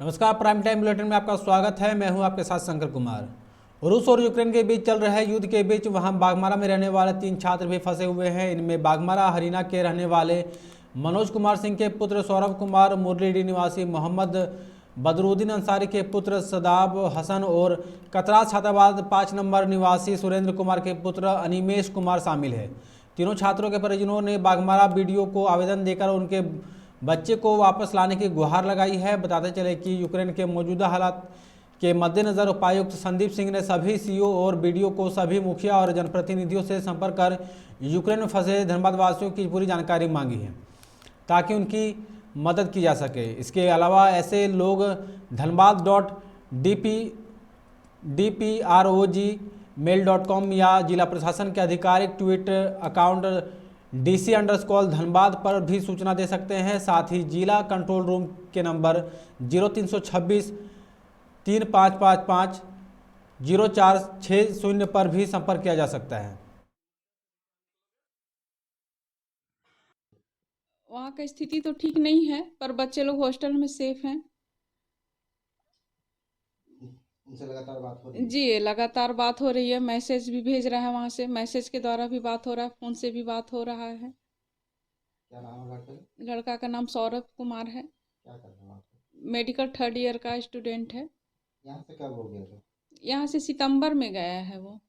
नमस्कार, prime time bulletin में आपका स्वागत है। मैं हूं आपके साथ शंकर कुमार। रूस और यूक्रेन के बीच चल रहे युद्ध के बीच वहां बाघमारा में रहने वाले 3 छात्र भी फंसे हुए हैं। इनमें बाघमारा हरियाणा के रहने वाले मनोज कुमार सिंह के पुत्र सौरभ कुमार, मुरलीडी निवासी मोहम्मद बदरुद्दीन अंसारी के पुत्र सदाब हसन और कतरास छात्रावाद 5 नंबर निवासी सुरेंद्र कुमार के पुत्र अनिमेश कुमार शामिल है। तीनों छात्रों के परिजनों ने बाघमारा बीडीओ को आवेदन देकर उनके बच्चे को वापस लाने की गुहार लगाई है। बताते चले कि यूक्रेन के मौजूदा हालात के मद्देनजर उपायुक्त संदीप सिंह ने सभी सीओ और बीडीओ को सभी मुखिया और जनप्रतिनिधियों से संपर्क कर यूक्रेन में फंसे धनबाद वासियों की पूरी जानकारी मांगी है ताकि उनकी मदद की जा सके। इसके अलावा ऐसे लोग dhanbad.dprog@mail.com या जिला प्रशासन के आधिकारिक ट्विटर अकाउंट DC_धनबाद पर भी सूचना दे सकते हैं। साथ ही जिला कंट्रोल रूम के नंबर 0326 3555 0460 पर भी संपर्क किया जा सकता है। वहाँ का स्थिति तो ठीक नहीं है, पर बच्चे लोग हॉस्टल में सेफ हैं। उनसे लगातार बात हो रही है? जी, लगातार बात हो रही है। मैसेज भी भेज रहा है, वहाँ से मैसेज के द्वारा भी बात हो रहा है, फ़ोन से भी बात हो रहा है। क्या नाम है लड़के? लड़का का नाम सौरभ कुमार है। क्या कर रहे हैं वहाँ पे? मेडिकल 3rd ईयर का स्टूडेंट है। यहाँ से कब हो गया था? यहाँ से सितंबर में गया है वो।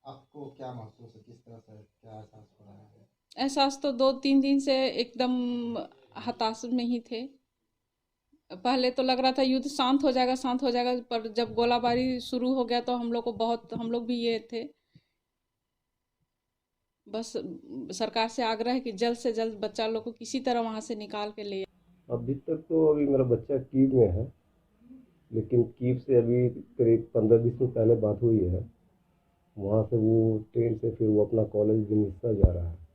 आपको क्या महसूस है, किस तरह से क्या एहसास हो रहा है? एहसास तो 2-3 दिन से एकदम हताश में ही थे। पहले तो लग रहा था युद्ध शांत हो जाएगा, पर जब गोलाबारी शुरू हो गया तो हम लोग भी ये थे। बस सरकार से आग्रह है कि जल्द से जल्द बच्चा लोग को किसी तरह वहाँ से निकाल के ले। अभी तक तो अभी मेरा बच्चा कीव में है, लेकिन कीव से अभी करीब 15-20 दिन पहले बात हुई है। वहाँ से वो ट्रेन से फिर वो अपना कॉलेज विनिस्ता जा रहा है।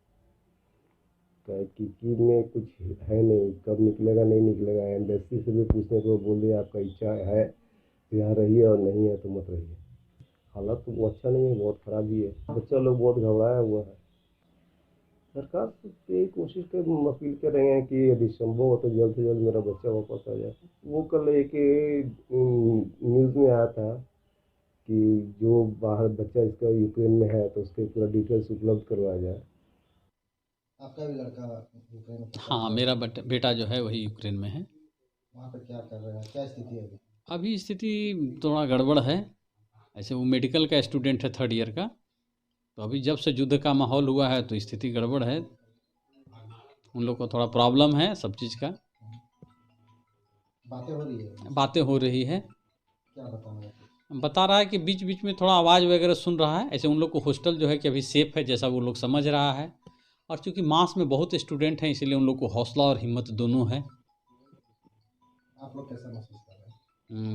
क्या कि कीव में कुछ है नहीं, कब निकलेगा नहीं निकलेगा। एम्बेसी से भी पूछने को बोल दिया आपका इच्छा है तो यहाँ रहिए और नहीं है तो मत रहिए। हालत तो वो अच्छा नहीं है, बहुत ख़राब ही है। बच्चा लोग बहुत घबराया हुआ है। सरकार से यही कोशिश कर अपील कर रहे हैं कि यदि संभव हो तो जल्द से जल्द मेरा बच्चा वापस आ जाए। वो कल एक न्यूज़ में आया था कि जो बाहर बच्चा इसका यूक्रेन में है तो उसके पूरा डिटेल्स उपलब्ध करवाया जाए। आपका भी लड़का यूक्रेन में? हाँ, मेरा बेटा जो है वही यूक्रेन में है। वहाँ पे क्या कर रहे हैं, क्या स्थिति है अभी? अभी स्थिति थोड़ा गड़बड़ है। ऐसे वो मेडिकल का स्टूडेंट है 3rd ईयर का, तो अभी जब से युद्ध का माहौल हुआ है तो स्थिति गड़बड़ है। उन लोग को थोड़ा प्रॉब्लम है सब चीज़ का। बातें हो रही है? बातें हो रही है। क्या बताऊँगा? बता रहा है कि बीच बीच में थोड़ा आवाज़ वगैरह सुन रहा है। ऐसे उन लोग को हॉस्टल जो है कि अभी सेफ़ है जैसा वो लोग समझ रहा है। और चूँकि मास में बहुत स्टूडेंट हैं इसलिए उन लोग को हौसला और हिम्मत दोनों है। आप लोग कैसा महसूस कर रहे हैं?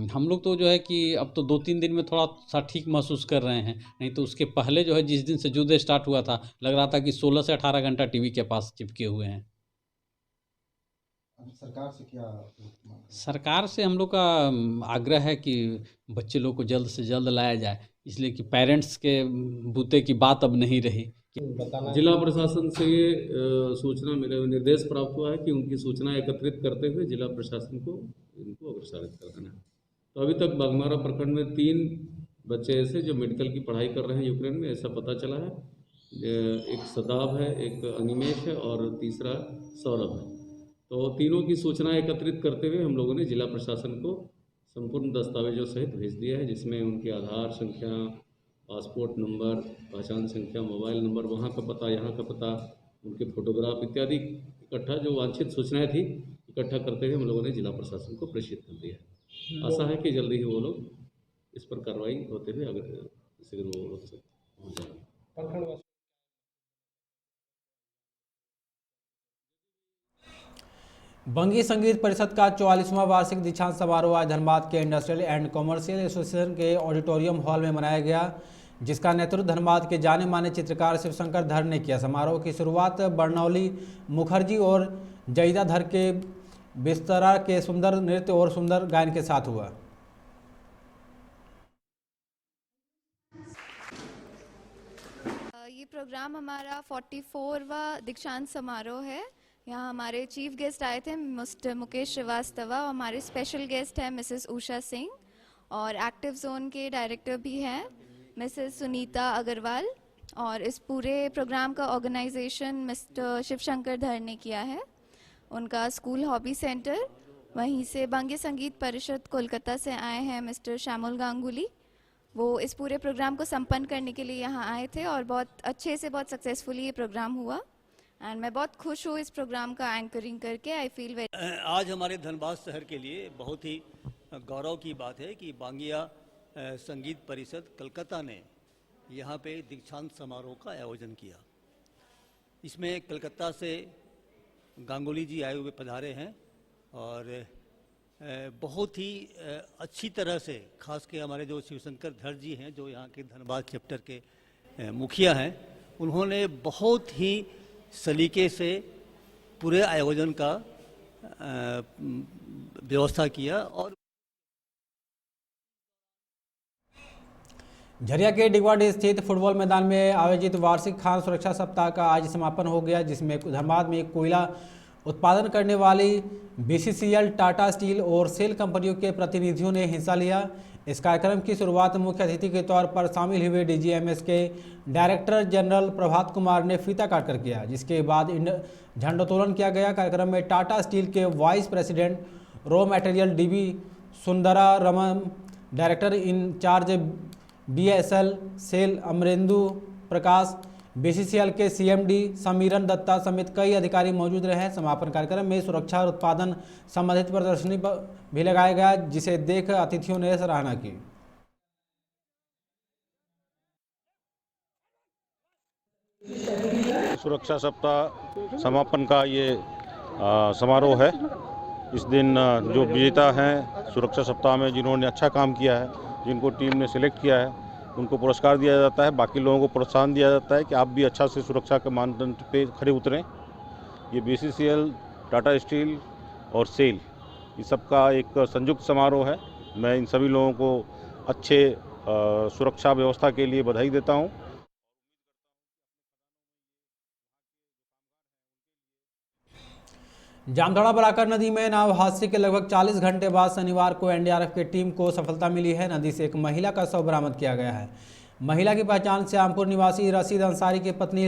हम लोग तो जो है कि अब तो 2-3 दिन में थोड़ा सा ठीक महसूस कर रहे हैं। नहीं तो उसके पहले जो है जिस दिन से युद्ध स्टार्ट हुआ था लग रहा था कि 16 से 18 घंटा टीवी के पास चिपके हुए हैं। अब सरकार से क्या मांग है? सरकार से हम लोग का आग्रह है कि बच्चे लोग को जल्द से जल्द लाया जाए, इसलिए कि पेरेंट्स के बूते की बात अब नहीं रही। जिला प्रशासन से ये सूचना मिले निर्देश प्राप्त हुआ है कि उनकी सूचना एकत्रित करते हुए जिला प्रशासन को इनको अग्रसारित कर देना है। तो अभी तक बाघमारा प्रखंड में 3 बच्चे ऐसे जो मेडिकल की पढ़ाई कर रहे हैं यूक्रेन में, ऐसा पता चला है। एक सदाब है, एक अनिमेश है और तीसरा सौरभ है। तो तीनों की सूचना एकत्रित करते हुए हम लोगों ने जिला प्रशासन को संपूर्ण दस्तावेजों सहित भेज दिया है, जिसमें उनकी आधार संख्या, पासपोर्ट नंबर, पहचान संख्या, मोबाइल नंबर, वहाँ का पता, यहाँ का पता, उनके फोटोग्राफ इत्यादि इकट्ठा जो वांछित सूचनाएं थी इकट्ठा करते हुए हम लोगों ने जिला प्रशासन को प्रेषित कर दिया है। आशा है कि जल्दी ही वो लोग इस पर कार्रवाई होते हुए अगर शीघ्र वो लोग से पहुँच जाएंगे। बंगी संगीत परिषद का 44वां वार्षिक दीक्षांत समारोह आज धनबाद के इंडस्ट्रियल एंड कॉमर्शियल एसोसिएशन के ऑडिटोरियम हॉल में मनाया गया, जिसका नेतृत्व धनबाद के जाने माने चित्रकार शिवशंकर धर ने किया। समारोह की शुरुआत बर्नौली मुखर्जी और जईदा धर के बिस्तरा के सुंदर नृत्य और सुंदर गायन के साथ हुआ। ये प्रोग्राम हमारा 44वां दीक्षांत समारोह है। यहाँ हमारे चीफ गेस्ट आए थे मिस्टर मुकेश श्रीवास्तव और हमारे स्पेशल गेस्ट हैं मिसेस उषा सिंह और एक्टिव जोन के डायरेक्टर भी हैं मिसेस सुनीता अग्रवाल और इस पूरे प्रोग्राम का ऑर्गेनाइजेशन मिस्टर शिवशंकर धर ने किया है। उनका स्कूल हॉबी सेंटर, वहीं से बंगे संगीत परिषद कोलकाता से आए हैं मिस्टर श्यामुल गांगुली, वो इस पूरे प्रोग्राम को संपन्न करने के लिए यहाँ आए थे और बहुत अच्छे से बहुत सक्सेसफुली ये प्रोग्राम हुआ एंड मैं बहुत खुश हूँ इस प्रोग्राम का एंकरिंग करके। आई फील वेरी आज हमारे धनबाद शहर के लिए बहुत ही गौरव की बात है कि बांगिया संगीत परिषद कलकत्ता ने यहाँ पे दीक्षांत समारोह का आयोजन किया। इसमें कलकत्ता से गांगुली जी आए हुए पधारे हैं और बहुत ही अच्छी तरह से, खास के हमारे जो शिवशंकर धर जी हैं जो यहाँ के धनबाद चैप्टर के मुखिया हैं, उन्होंने बहुत ही सलीके से पूरे आयोजन का व्यवस्था किया। और झरिया के डिगवाड़ी स्थित फुटबॉल मैदान में आयोजित वार्षिक खान सुरक्षा सप्ताह का आज समापन हो गया, जिसमें धनबाद में कोयला उत्पादन करने वाली BCCL, टाटा स्टील और सेल कंपनियों के प्रतिनिधियों ने हिस्सा लिया। इस कार्यक्रम की शुरुआत मुख्य अतिथि के तौर पर शामिल हुए DGMS के डायरेक्टर जनरल प्रभात कुमार ने फीता काटकर किया, जिसके बाद झंडोत्तोलन किया गया। कार्यक्रम में टाटा स्टील के vice president raw material DB Sundara Raman, director incharge BSL SAIL Amrendu Prakash, BCCL के CMD समीरन दत्ता समेत कई अधिकारी मौजूद रहे। समापन कार्यक्रम में सुरक्षा और उत्पादन संबंधित प्रदर्शनी भी लगाया गया, जिसे देख अतिथियों ने सराहना की। सुरक्षा सप्ताह समापन का ये समारोह है। इस दिन जो विजेता हैं सुरक्षा सप्ताह में, जिन्होंने अच्छा काम किया है, जिनको टीम ने सिलेक्ट किया है, उनको पुरस्कार दिया जाता है। बाकी लोगों को प्रोत्साहन दिया जाता है कि आप भी अच्छा से सुरक्षा के मानदंड पे खड़े उतरें। ये BCCL, टाटा स्टील और सेल, इस सब का एक संयुक्त समारोह है। मैं इन सभी लोगों को अच्छे सुरक्षा व्यवस्था के लिए बधाई देता हूँ। जामताड़ा बराकर नदी में नाव हादसे के लगभग 40 घंटे बाद शनिवार को NDRF की टीम को सफलता मिली है। नदी से एक महिला का शव बरामद किया गया है। महिला की पहचान श्यामपुर निवासी रशीद अंसारी की पत्नी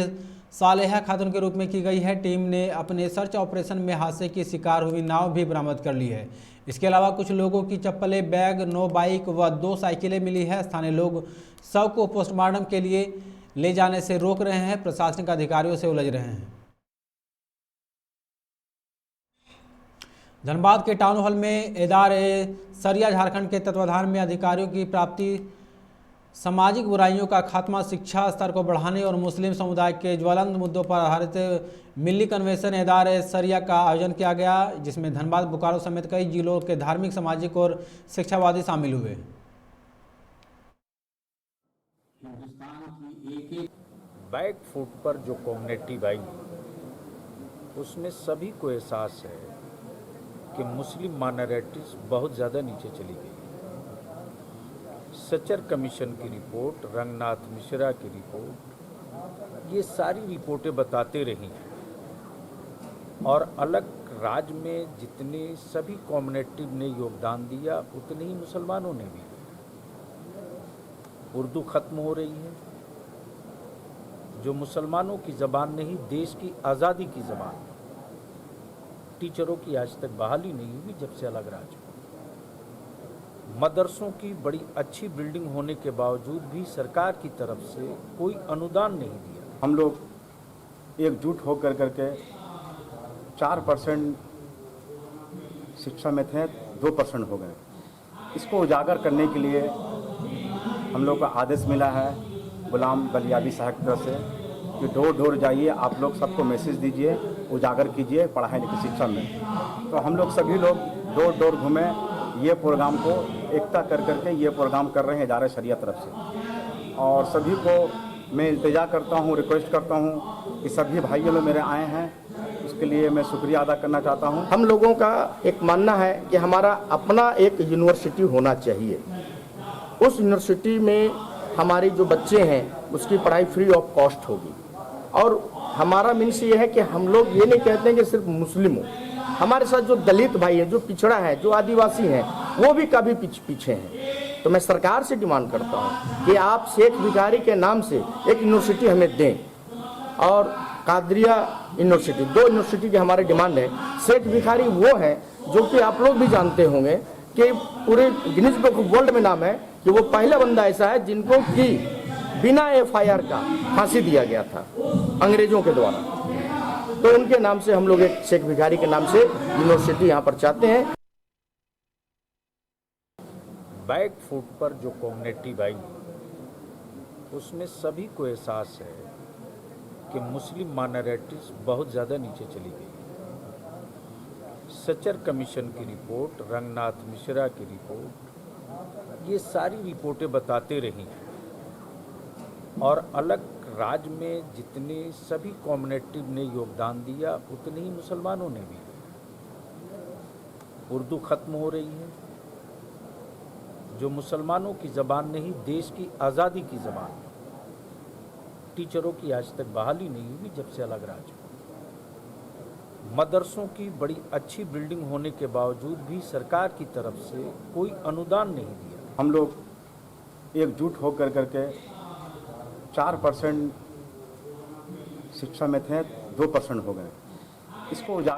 सालेहा खातून के रूप में की गई है। टीम ने अपने सर्च ऑपरेशन में हादसे की शिकार हुई नाव भी बरामद कर ली है। इसके अलावा कुछ लोगों की चप्पलें, बैग, 9 बाइक व 2 साइकिलें मिली है। स्थानीय लोग शव को पोस्टमार्टम के लिए ले जाने से रोक रहे हैं, प्रशासनिक अधिकारियों से उलझ रहे हैं। धनबाद के टाउन हॉल में एदार-ए-सरिया झारखंड के तत्वाधान में अधिकारियों की प्राप्ति, सामाजिक बुराइयों का खात्मा, शिक्षा स्तर को बढ़ाने और मुस्लिम समुदाय के ज्वलंत मुद्दों पर आधारित मिली कन्वेंशन एदार-ए-सरिया का आयोजन किया गया, जिसमें धनबाद, बोकारो समेत कई जिलों के धार्मिक, सामाजिक और शिक्षावादी शामिल हुए। बैक फुट पर जो कम्युनिटी आई, उसमें सभी को एहसास है कि मुस्लिम माइनॉरिटीज बहुत ज़्यादा नीचे चली गई। सचर कमीशन की रिपोर्ट, रंगनाथ मिश्रा की रिपोर्ट, ये सारी रिपोर्टें बताते रही हैं। और अलग राज्य में जितने सभी कम्युनिटी ने योगदान दिया, उतने ही मुसलमानों ने भी। उर्दू खत्म हो रही है, जो मुसलमानों की ज़बान नहीं, देश की आज़ादी की ज़बान। टीचरों की आज तक बहाली नहीं हुई जब से अलग राज्य। मदरसों की बड़ी अच्छी बिल्डिंग होने के बावजूद भी सरकार की तरफ से कोई अनुदान नहीं दिया। हम लोग एकजुट होकर करके 4% शिक्षा में थे, 2% हो गए। इसको उजागर करने के लिए हम लोग का आदेश मिला है गुलाम बलियादी साहब की तरफ से कि डोर डोर जाइए, आप लोग सबको मैसेज दीजिए, उजागर कीजिए पढ़ाई लिखाई शिक्षा में। तो हम लोग सभी लोग डोर डोर घूमे, ये प्रोग्राम को एकता कर करके ये प्रोग्राम कर रहे हैं एदार-ए-सरिया तरफ से। और सभी को मैं इल्तिजा करता हूँ, रिक्वेस्ट करता हूँ कि सभी भाई लोग मेरे आए हैं, उसके लिए मैं शुक्रिया अदा करना चाहता हूँ। हम लोगों का एक मानना है कि हमारा अपना एक यूनिवर्सिटी होना चाहिए। उस यूनिवर्सिटी में हमारे जो बच्चे हैं उसकी पढ़ाई फ्री ऑफ कॉस्ट होगी और हमारा मीन्स ये है कि हम लोग ये नहीं कहते हैं कि सिर्फ मुस्लिम हो, हमारे साथ जो दलित भाई है, जो पिछड़ा है, जो आदिवासी हैं, वो भी काफ़ी पीछे हैं। तो मैं सरकार से डिमांड करता हूँ कि आप शेख भिखारी के नाम से एक यूनिवर्सिटी हमें दें, और कादरिया यूनिवर्सिटी, 2 यूनिवर्सिटी की हमारी डिमांड है। शेख भिखारी वो हैं जो कि आप लोग भी जानते होंगे कि पूरे गिनीज बुक ऑफ वर्ल्ड में नाम है कि वो पहला बंदा ऐसा है जिनको कि बिना FIR का फांसी दिया गया था अंग्रेजों के द्वारा। तो उनके नाम से हम लोग एक शेख भिखारी के नाम से यूनिवर्सिटी यहाँ पर चाहते हैं। बैक फुट पर जो कम्युनिटी भाई, उसमें सभी को एहसास है कि मुस्लिम माइनॉरिटीज बहुत ज़्यादा नीचे चली गई। सचर कमीशन की रिपोर्ट, रंगनाथ मिश्रा की रिपोर्ट, ये सारी रिपोर्टें बताते रही हैं। और अलग राज्य में जितने सभी कम्युनिटी ने योगदान दिया, उतने ही मुसलमानों ने भी। उर्दू खत्म हो रही है, जो मुसलमानों की ज़बान नहीं, देश की आज़ादी की ज़बान। टीचरों की आज तक बहाली नहीं हुई जब से अलग राज्य। मदरसों की बड़ी अच्छी बिल्डिंग होने के बावजूद भी सरकार की तरफ से कोई अनुदान नहीं दिया। हम लोग एकजुट होकर करके 4% शिक्षा में थे, 2% हो गए। इसको उजागर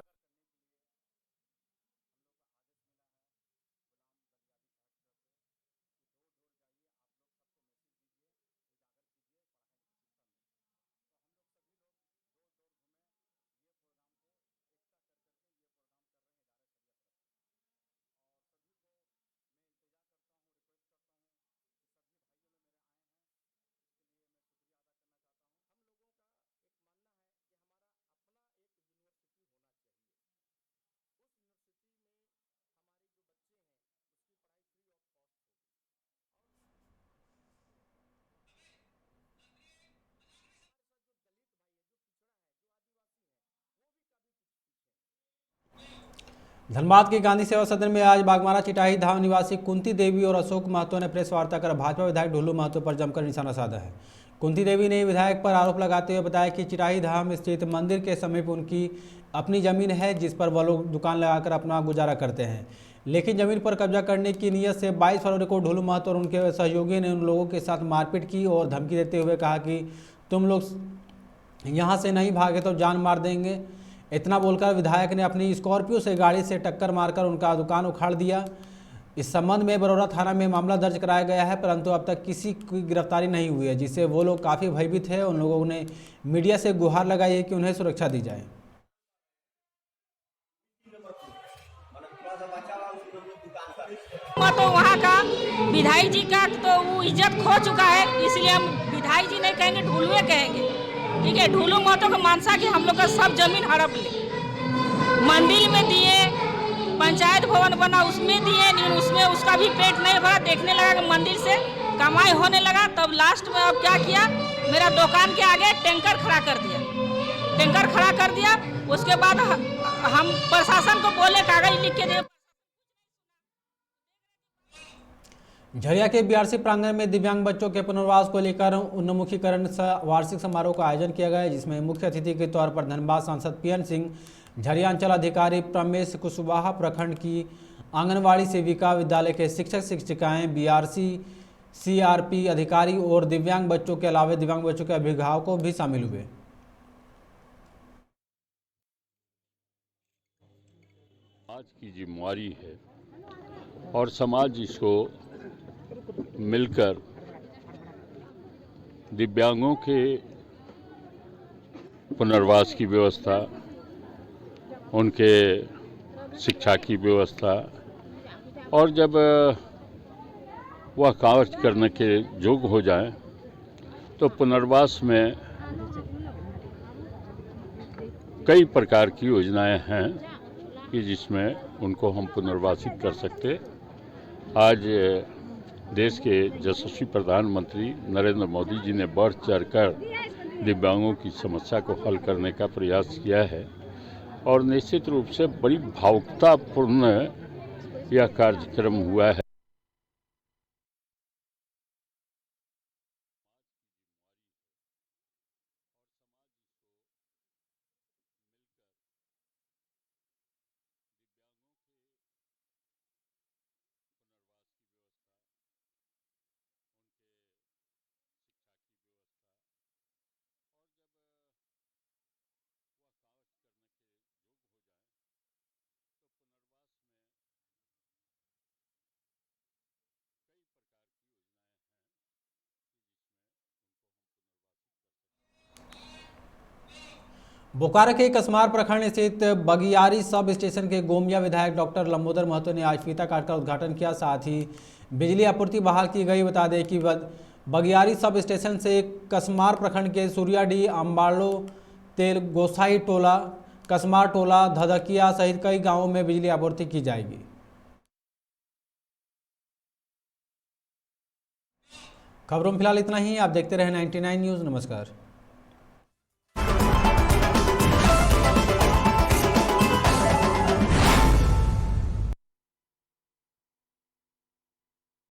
धनबाद के गांधी सेवा सदन में आज बागमारा चिटाही धाम निवासी कुंती देवी और अशोक महतो ने प्रेस वार्ता कर भाजपा विधायक ढोलू महतो पर जमकर निशाना साधा है। कुंती देवी ने विधायक पर आरोप लगाते हुए बताया कि चिटाही धाम स्थित मंदिर के समीप उनकी अपनी जमीन है, जिस पर वह लोग दुकान लगाकर अपना गुजारा करते हैं, लेकिन जमीन पर कब्जा करने की नीयत से 22 फरवरी को ढोलू महतो और उनके सहयोगी ने उन लोगों के साथ मारपीट की और धमकी देते हुए कहा कि तुम लोग यहाँ से नहीं भागे तो जान मार देंगे। इतना बोलकर विधायक ने अपनी स्कॉर्पियो से गाड़ी से टक्कर मारकर उनका दुकान उखाड़ दिया। इस संबंध में बरौरा थाना में मामला दर्ज कराया गया है, परंतु अब तक किसी की गिरफ्तारी नहीं हुई है, जिससे वो लोग काफ़ी भयभीत है। उन लोगों ने मीडिया से गुहार लगाई है कि उन्हें सुरक्षा दी जाए। तो वहाँ का विधायक जी का तो वो इज्जत खो चुका है, इसलिए हम विधायक जी नहीं कहेंगे, ढोलुए कहेंगे। ठीक है, ढोलू महतो को मानसा कि हम लोग का सब जमीन हड़प ले। मंदिर में दिए, पंचायत भवन बना उसमें दिए, लेकिन उसमें उसका भी पेट नहीं भरा। देखने लगा कि मंदिर से कमाई होने लगा, तब लास्ट में अब क्या किया, मेरा दुकान के आगे टैंकर खड़ा कर दिया। टैंकर खड़ा कर दिया, उसके बाद हम प्रशासन को बोले कागज लिख के दे। झरिया के बीआरसी प्रांगण में दिव्यांग बच्चों के पुनर्वास को लेकर उन्मुखीकरण वार्षिक समारोह का आयोजन किया गया, जिसमें मुख्य अतिथि के तौर पर धनबाद सांसद PN सिंह, झरिया अंचल अधिकारी प्रमेश कुशवाहा, प्रखंड की आंगनवाड़ी सेविका, विद्यालय के शिक्षक शिक्षिकाएं, BRC CRP अधिकारी और दिव्यांग बच्चों के अलावा दिव्यांग बच्चों के अभिभावकों भी शामिल हुए। आज की जिम्मेवारी है और समाज इसको मिलकर दिव्यांगों के पुनर्वास की व्यवस्था, उनके शिक्षा की व्यवस्था, और जब वह कार्य करने के योग्य हो जाएं तो पुनर्वास में कई प्रकार की योजनाएं हैं कि जिसमें उनको हम पुनर्वासित कर सकते। आज देश के यशस्वी प्रधानमंत्री नरेंद्र मोदी जी ने बढ़ चढ़कर दिव्यांगों की समस्या को हल करने का प्रयास किया है और निश्चित रूप से बड़ी भावुकतापूर्ण यह कार्यक्रम हुआ है। बोकारो के कसमार प्रखंड स्थित बगियारी सब स्टेशन के गोमिया विधायक डॉक्टर लंबोदर महतो ने आज फीता काटकर उद्घाटन किया। साथ ही बिजली आपूर्ति बहाल की गई। बता दें कि बगियारी सब स्टेशन से कसमार प्रखंड के सूर्याडी, अम्बालो, तेल गोसाई टोला, कसमार टोला, धधकिया सहित कई गांवों में बिजली आपूर्ति की जाएगी। खबरों में फिलहाल इतना ही। आप देखते रहे 99 न्यूज़। नमस्कार।